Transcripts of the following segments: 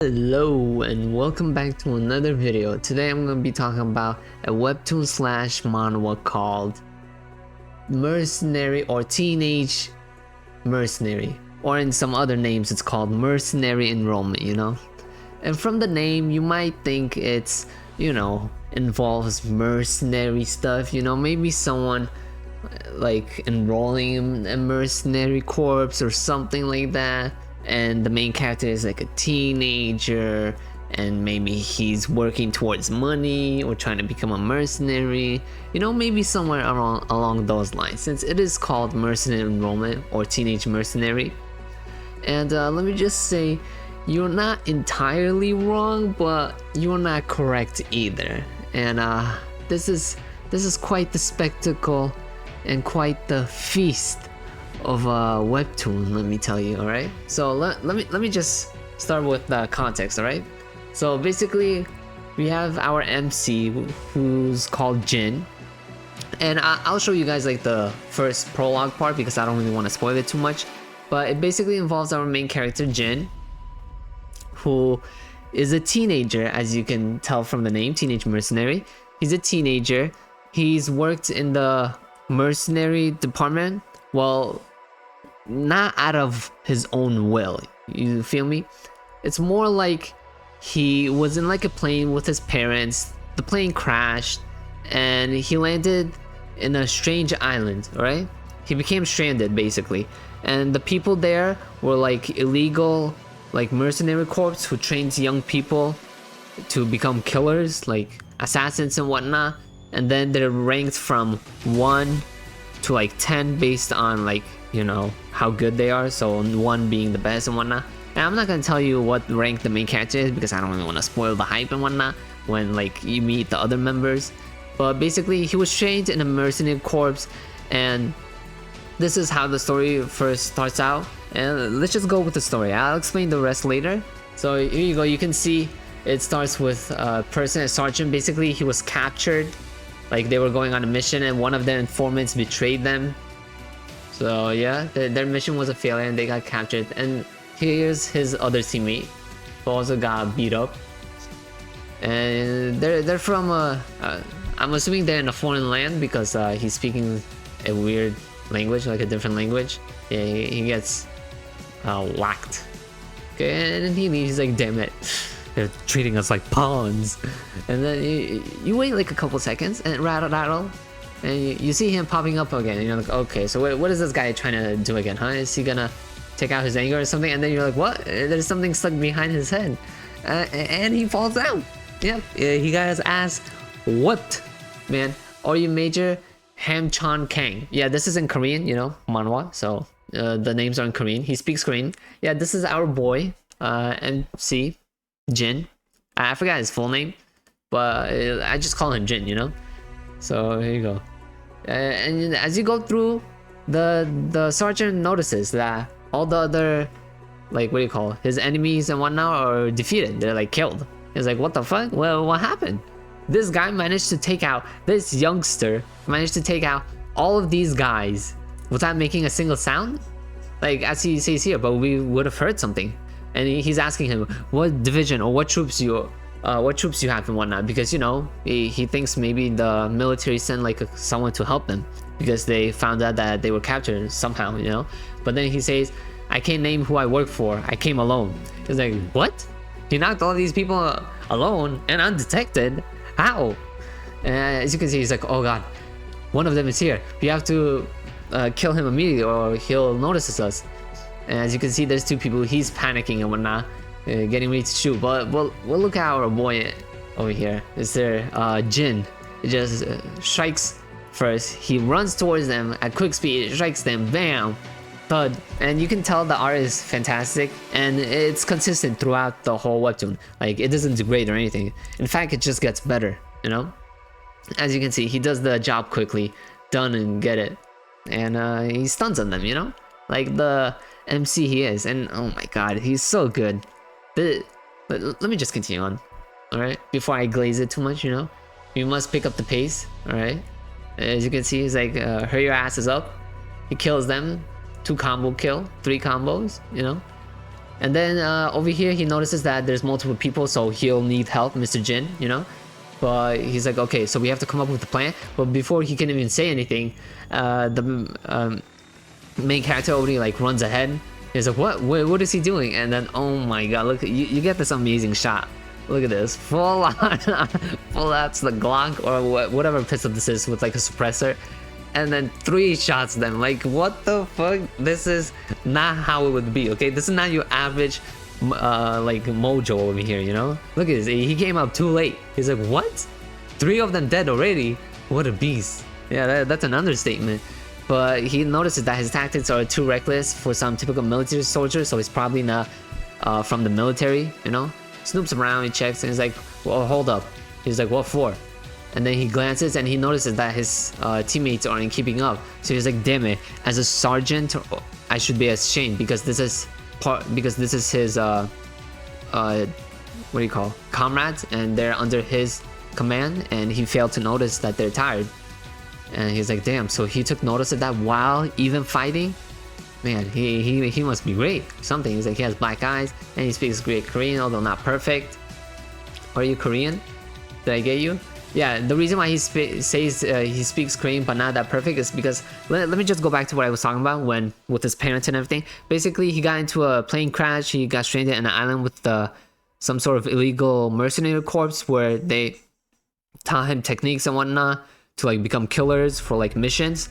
Hello and welcome back to another video. Today I'm going to be talking about a webtoon slash manhwa called Mercenary or Teenage Mercenary, or in some other names it's called Mercenary Enrollment, And from the name you might think it's, involves mercenary stuff, maybe someone like enrolling in a mercenary corps or something like that. And the main character is like a teenager, and maybe he's working towards money or trying to become a mercenary, maybe somewhere along those lines, since it is called Mercenary Enrollment or Teenage Mercenary. And let me just say, you're not entirely wrong, but you're not correct either. And this is quite the spectacle and quite the feast of a webtoon, let me tell you. All right, so let me just start with the context. All right, so basically we have our MC who's called Jin, and I'll show you guys like the first prologue part because I don't really want to spoil it too much, but it basically involves our main character Jin, who is a teenager, as you can tell from the name, Teenage Mercenary. He's a teenager. He's worked in the mercenary department, well, not out of his own will, you feel me? It's more like he was in like a plane with his parents, the plane crashed, and he landed in a strange island, right? He became stranded basically, and the people there were like illegal, like mercenary corps who trains young people to become killers, like assassins and whatnot, and then they're ranked from 1 to like 10 based on like, how good they are, so 1 being the best and whatnot. And I'm not gonna tell you what rank the main character is because I don't really want to spoil the hype and whatnot when like you meet the other members. But basically he was trained in a mercenary corps, and this is how the story first starts out. And let's just go with the story, I'll explain the rest later. So here you go, you can see it starts with a person, a sergeant. Basically he was captured, like they were going on a mission and one of their informants betrayed them. So yeah, their mission was a failure and they got captured. And here's his other teammate who also got beat up. And they're from I'm assuming they're in a foreign land because he's speaking a weird language, like a different language. Yeah, he gets whacked. Okay, and then he leaves. He's like, damn it, they're treating us like pawns. And then you wait like a couple seconds and rattle, and you see him popping up again, and you're like, okay, so what is this guy trying to do again, huh? Is he gonna take out his anger or something? And then you're like, what? There's something stuck behind his head, and he falls out. Yep, he got his ass whooped, man. Are you Major Hamchan Kang? Yeah, this is in Korean, manhwa, so the names are in Korean. He speaks Korean. Yeah, this is our boy, MC Jin. I forgot his full name, but I just call him Jin, So here you go. And as you go through, the sergeant notices that all the other, like, what do you call it, his enemies and whatnot are defeated. They're like killed. He's like, what the fuck? Well, what happened? This guy managed to take out, this youngster managed to take out all of these guys without making a single sound, like as he says here, but we would have heard something. And he's asking him what division or what troops you have and whatnot, because he thinks maybe the military sent like someone to help them because they found out that they were captured somehow, But then he says, I can't name who I work for, I came alone. He's like, what? He knocked all these people alone and undetected? How? And as you can see, he's like, oh god, one of them is here, we have to kill him immediately or he'll notice us. And as you can see, there's 2 people, he's panicking and whatnot, getting ready to shoot. But we'll look at our boy over here. Is there Jin? It just strikes first. He runs towards them at quick speed, strikes them, bam, thud. And you can tell the art is fantastic and it's consistent throughout the whole webtoon. Like, it doesn't degrade or anything. In fact, it just gets better, As you can see, he does the job quickly, done and get it. And he stuns on them, like the MC he is. And oh my god, he's so good. But let me just continue on, alright, before I glaze it too much. We must pick up the pace, alright. As you can see, he's like, hurry your asses up. He kills them, 2 combo kill, 3 combos, And then over here he notices that there's multiple people, so he'll need help, Mr. Jin, you know. But he's like, okay, so we have to come up with a plan. But before he can even say anything, the main character already like runs ahead. He's like, what is he doing? And then, oh my god, look, you get this amazing shot. Look at this, full on, full out to the Glock or whatever pistol this is with like a suppressor, and then 3 shots them. Like, what the fuck? This is not how it would be, okay? This is not your average like mojo over here, you know? Look at this, he came up too late. He's like, what? 3 of them dead already? What a beast. Yeah, that's an understatement. But he notices that his tactics are too reckless for some typical military soldier, so he's probably not from the military, you know? Snoops around, he checks, and he's like, well, hold up. He's like, what for? And then he glances and he notices that his teammates aren't keeping up. So he's like, damn it, as a sergeant, I should be ashamed because this is his what do you call, comrades, and they're under his command, and he failed to notice that they're tired. And he's like, damn, so he took notice of that while even fighting? Man, he must be great. Something. He's like, he has black eyes and he speaks great Korean, although not perfect. Are you Korean? Did I get you? Yeah, the reason why he says he speaks Korean but not that perfect is because, let me just go back to what I was talking about when with his parents and everything. Basically, he got into a plane crash. He got stranded in an island with some sort of illegal mercenary corps where they taught him techniques and whatnot to like become killers for like missions.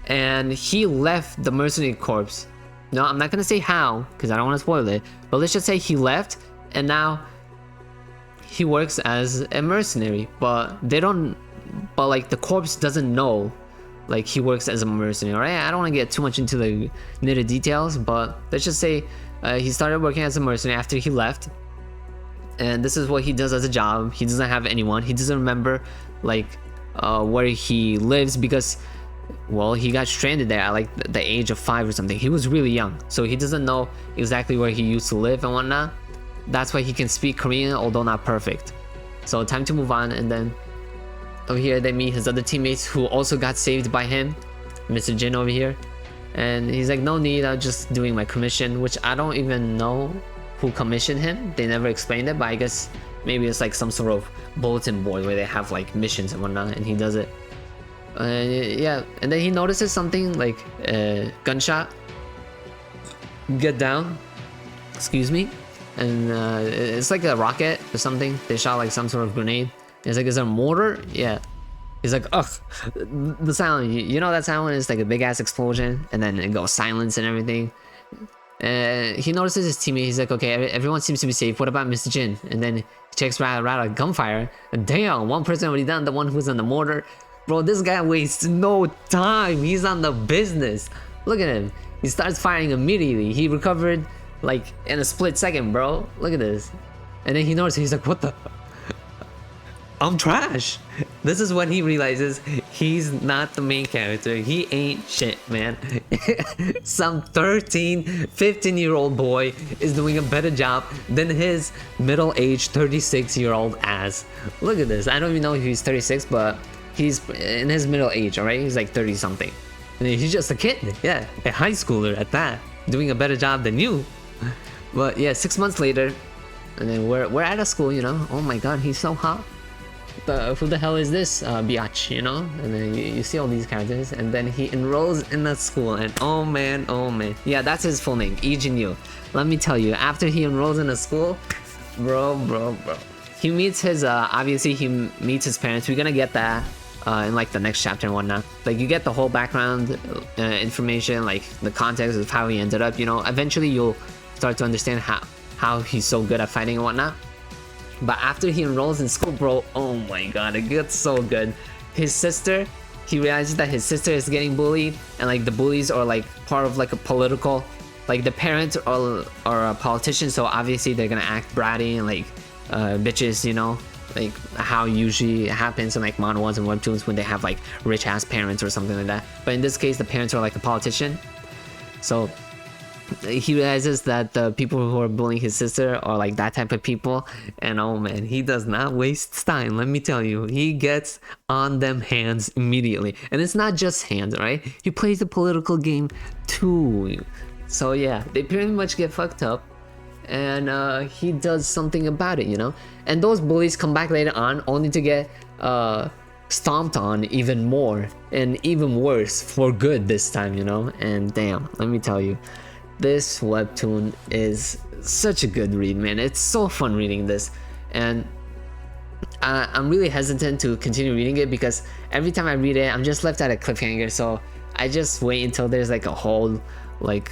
And he left the mercenary corps. No, I'm not gonna say how because I don't want to spoil it, but let's just say he left and now he works as a mercenary, but like the corps doesn't know like he works as a mercenary, right? I don't want to get too much into the nitty details, but let's just say he started working as a mercenary after he left, and this is what he does as a job. He doesn't have anyone. He doesn't remember like where he lives because, well, he got stranded there at like the age of 5 or something. He was really young, so he doesn't know exactly where he used to live and whatnot. That's why he can speak Korean, although not perfect. So time to move on. And then over here they meet his other teammates who also got saved by him, Mr. Jin over here. And he's like, no need, I'm just doing my commission, which I don't even know who commissioned him. They never explained it, but I guess maybe it's like some sort of bulletin board where they have like missions and whatnot, and he does it. Yeah, and then he notices something like a gunshot. Get down, excuse me. And it's like a rocket or something. They shot like some sort of grenade. It's like, is there a mortar? Yeah. He's like, ugh, the sound, you know that sound when it's like a big ass explosion and then it goes silence and everything. He notices his teammate. He's like, okay, everyone seems to be safe. What about Mr. Jin? And then he checks right at gunfire. And damn, one person already done, the one who's on the mortar. Bro, this guy wastes no time. He's on the business. Look at him. He starts firing immediately. He recovered like in a split second, bro. Look at this. And then he notices, he's like, what the? I'm trash. This is when he realizes he's not the main character. He ain't shit, man. Some 13, 15-year-old boy is doing a better job than his middle-aged 36-year-old ass. Look at this. I don't even know if he's 36, but he's in his middle age, alright? He's like 30-something. And he's just a kid. Yeah, a high schooler at that. Doing a better job than you. But yeah, 6 months later, and then we're at a school, you know. Oh my god, he's so hot. Who the hell is this biatch, you know? And then you see all these characters, and then he enrolls in the school, and oh man, yeah, that's his full name, Lee Jin-yu. Let me tell you, after he enrolls in a school, bro, he meets his obviously he meets his parents. We're gonna get that in like the next chapter and whatnot. Like, you get the whole background information, like the context of how he ended up, you know. Eventually you'll start to understand how he's so good at fighting and whatnot. But after he enrolls in school, bro, oh my god, it gets so good. His sister, he realizes that his sister is getting bullied, and like the bullies are like part of like a political, like the parents are a politician, so obviously they're gonna act bratty and like bitches, you know, like how usually it happens in like manhwas and webtoons when they have like rich ass parents or something like that. But in this case, the parents are like a politician, so he realizes that the people who are bullying his sister are like that type of people, and oh man, he does not waste time. Let me tell you, he gets on them hands immediately. And it's not just hands, right? He plays the political game too. So yeah, they pretty much get fucked up, and he does something about it, you know. And those bullies come back later on only to get stomped on even more and even worse for good this time, you know. And damn, let me tell you, this webtoon is such a good read, man. It's so fun reading this, and I'm really hesitant to continue reading it because every time I read it, I'm just left at a cliffhanger. So I just wait until there's like a whole like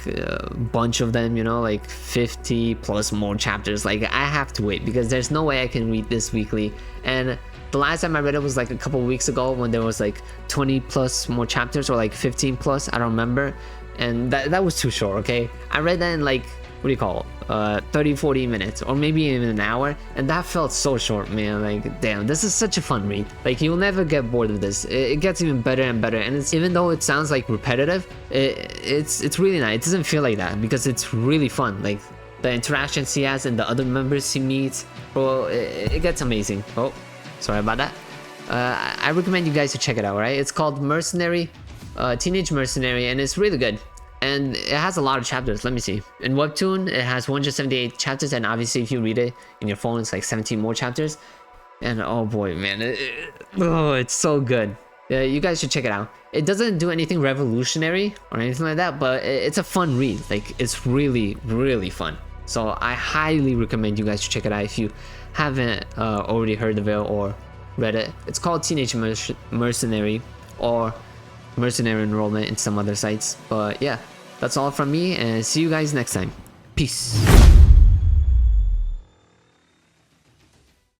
bunch of them, you know, like 50 plus more chapters. Like I have to wait because there's no way I can read this weekly. And the last time I read it was like a couple weeks ago when there was like 20 plus more chapters, or like 15 plus, I don't remember. And that was too short, okay? I read that in like, what do you call it, 30-40 minutes, or maybe even an hour, and that felt so short, man. Like damn, this is such a fun read. Like you'll never get bored of this. It gets even better and better, and it's, even though it sounds like repetitive, it's really nice. It doesn't feel like that because it's really fun. Like the interactions he has and the other members he meets, bro, it gets amazing. Oh, sorry about that. I recommend you guys to check it out, right? It's called Mercenary, Teenage Mercenary, and it's really good. And it has a lot of chapters. Let me see. In Webtoon, it has 178 chapters, and obviously if you read it in your phone, it's like 17 more chapters. And oh boy, man, oh, it's so good. You guys should check it out. It doesn't do anything revolutionary or anything like that, but it's a fun read. Like it's really, really fun. So I highly recommend you guys to check it out if you haven't already heard of it or read it. It's called Teenage Mercenary, or Mercenary Enrollment in some other sites. But yeah, that's all from me, and see you guys next time. Peace.